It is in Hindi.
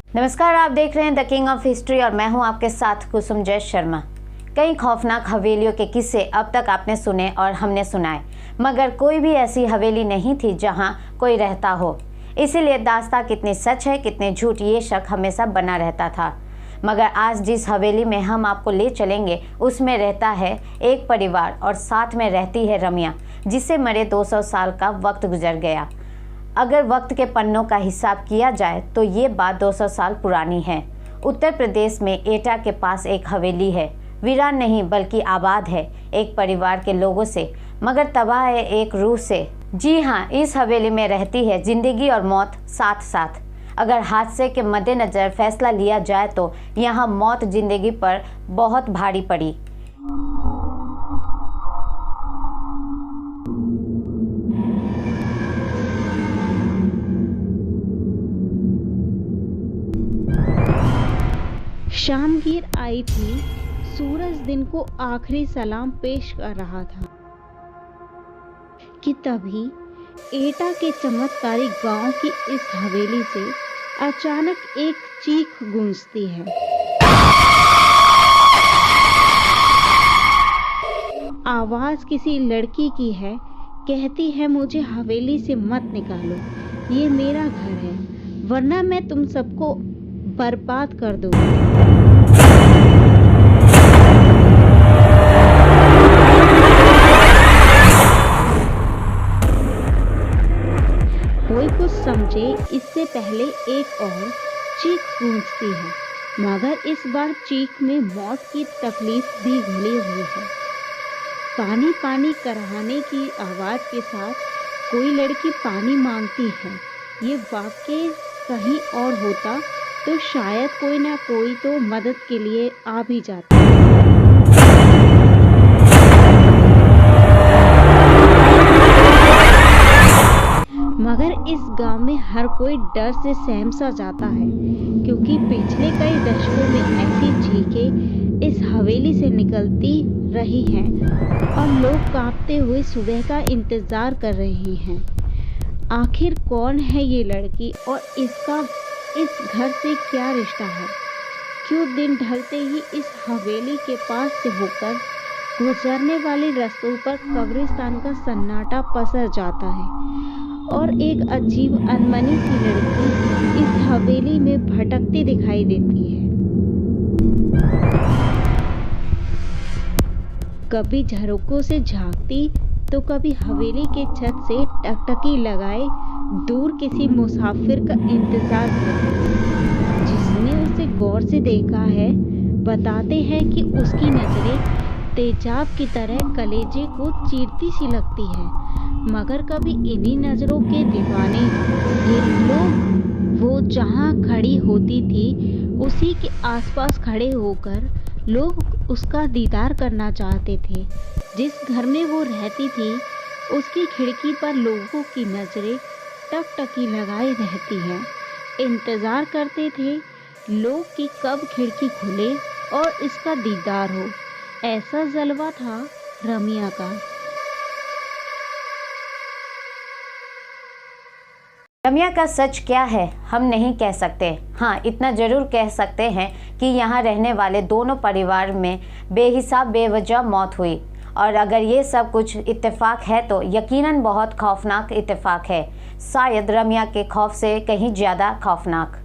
नमस्कार, आप देख रहे हैं द किंग ऑफ हिस्ट्री और मैं हूं आपके साथ कुसुम जय शर्मा। कई खौफनाक हवेलियों के किस्से अब तक आपने सुने और हमने सुनाए, मगर कोई भी ऐसी हवेली नहीं थी जहां कोई रहता हो। इसीलिए दास्तां कितनी सच है कितनी झूठ, ये शक हमेशा बना रहता था। मगर आज जिस हवेली में हम आपको ले चलेंगे उसमें रहता है एक परिवार और साथ में रहती है रमिया, जिसे मरे 200 साल का वक्त गुजर गया। अगर वक्त के पन्नों का हिसाब किया जाए तो ये बात 200 साल पुरानी है। उत्तर प्रदेश में एटा के पास एक हवेली है। वीरान नहीं बल्कि आबाद है एक परिवार के लोगों से, मगर तबाह है एक रूह से। जी हाँ, इस हवेली में रहती है जिंदगी और मौत साथ साथ। अगर हादसे के मद्देनज़र फैसला लिया जाए तो यहाँ मौत जिंदगी पर बहुत भारी पड़ी। शामगीर आई थी। सूरज दिन को आखिरी सलाम पेश कर रहा था कि तभी एटा के चमत्कारी गांव की इस हवेली से अचानक एक चीख गूंजती है। आवाज किसी लड़की की है, कहती है मुझे हवेली से मत निकालो, ये मेरा घर है, वरना मैं तुम सबको बर्बाद कर दूंगी। कोई कुछ समझे इससे पहले एक और चीख गूंजती है, मगर इस बार चीख में मौत की तकलीफ भी घुली हुई है। पानी पानी कराहने की आवाज के साथ कोई लड़की पानी मांगती है। ये वाकई कहीं और होता तो शायद कोई ना कोई तो मदद के लिए आ भी जाता। मगर इस गांव में हर कोई डर से सहम सा जाता है, क्योंकि पिछले कई दशकों में ऐसी चीखें इस हवेली से निकलती रही हैं और लोग कांपते हुए सुबह का इंतजार कर रहे हैं। आखिर कौन है ये लड़की और इसका इस घर से क्या रिश्ता है? क्यों दिन ढलते ही इस हवेली के पास से होकर गुजरने वाले रास्तों पर कब्रिस्तान का सन्नाटा पसर जाता है और एक अजीब अनमनी सी लड़की इस हवेली में भटकती दिखाई देती है। कभी झरोकों से झांकती तो कभी हवेली के छत से टकटकी लगाए दूर किसी मुसाफिर का इंतजार करती। जिसने उसे गौर से देखा है बताते हैं कि उसकी नजरें तेजाब की तरह कलेजे को चीरती सी लगती है। मगर कभी इन्हीं नजरों के दीवाने ये लोग वो जहां खड़ी होती थी उसी के आसपास खड़े होकर लोग उसका दीदार करना चाहते थे। जिस घर में वो रहती थी उसकी खिड़की पर लोगों की नजरें टकटकी लगाए रहती हैं। इंतजार करते थे लोग कि कब खिड़की खुले और इसका दीदार हो। ऐसा जलवा था रमिया का। रमिया का सच क्या है हम नहीं कह सकते। हाँ, इतना जरूर कह सकते हैं कि यहाँ रहने वाले दोनों परिवार में बेहिसाब बेवजह मौत हुई, और अगर ये सब कुछ इत्तेफाक है तो यकीनन बहुत खौफनाक इत्तेफाक है, शायद रमिया के खौफ से कहीं ज़्यादा खौफनाक।